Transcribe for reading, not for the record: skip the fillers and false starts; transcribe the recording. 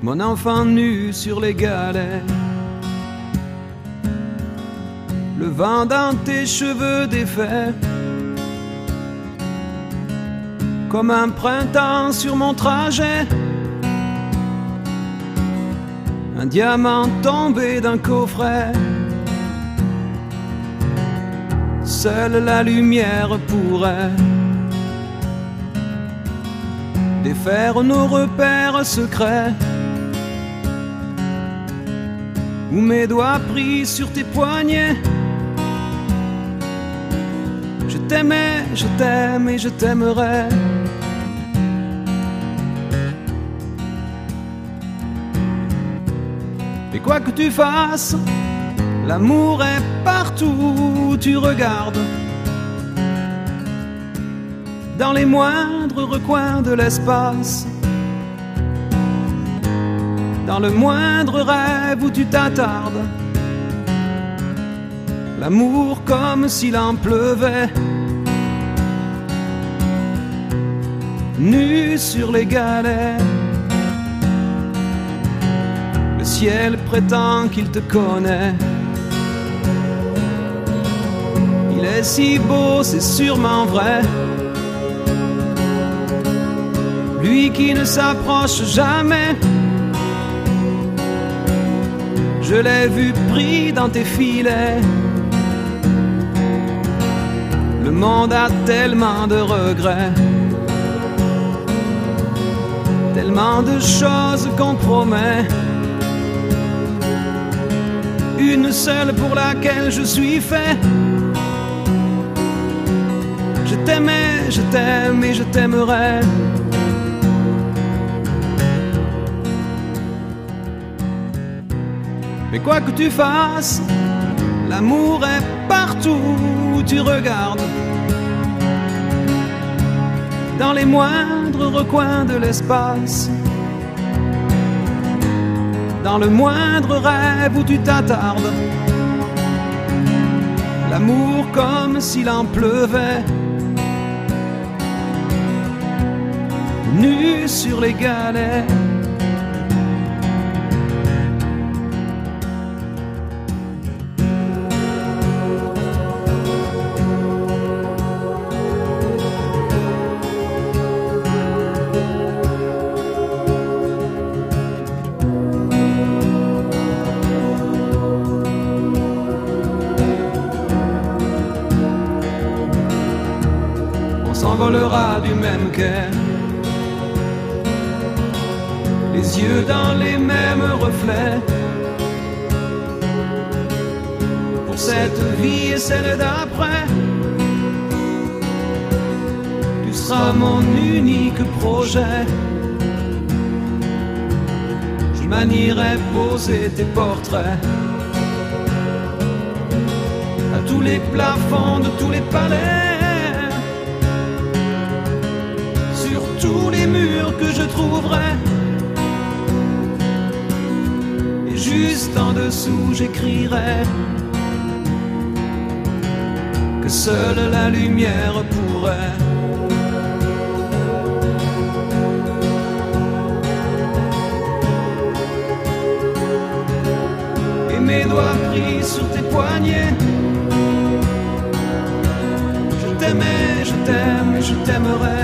mon enfant nu sur les galets. Le vent dans tes cheveux défaits, comme un printemps sur mon trajet. Un diamant tombé d'un coffret. Seule la lumière pourrait défaire nos repères secrets. Où mes doigts pris sur tes poignets. Je t'aimais, je t'aime et je t'aimerai. Et quoi que tu fasses, l'amour est partout où tu regardes. Dans les moindres recoins de l'espace, dans le moindre rêve où tu t'attardes. L'amour comme s'il en pleuvait, nu sur les galets. Le ciel prétend qu'il te connaît. Il est si beau, c'est sûrement vrai. Lui qui ne s'approche jamais. Je l'ai vu pris dans tes filets. Le monde a tellement de regrets, tellement de choses qu'on promet. Une seule pour laquelle je suis fait. Je t'aimais, je t'aime et je t'aimerai. Mais quoi que tu fasses, l'amour est partout où tu regardes. Dans les moindres recoins de l'espace, dans le moindre rêve où tu t'attardes. L'amour comme s'il en pleuvait, nu sur les galets. S'envolera du même quai, les yeux dans les mêmes reflets. Pour cette vie et celle d'après, tu seras mon unique projet. Je manierai poser tes portraits à tous les plafonds de tous les palais. Tous les murs que je trouverai. Et juste en dessous j'écrirai que seule la lumière pourrait et mes doigts pris sur tes poignets. Je t'aimais, je t'aime et je t'aimerai.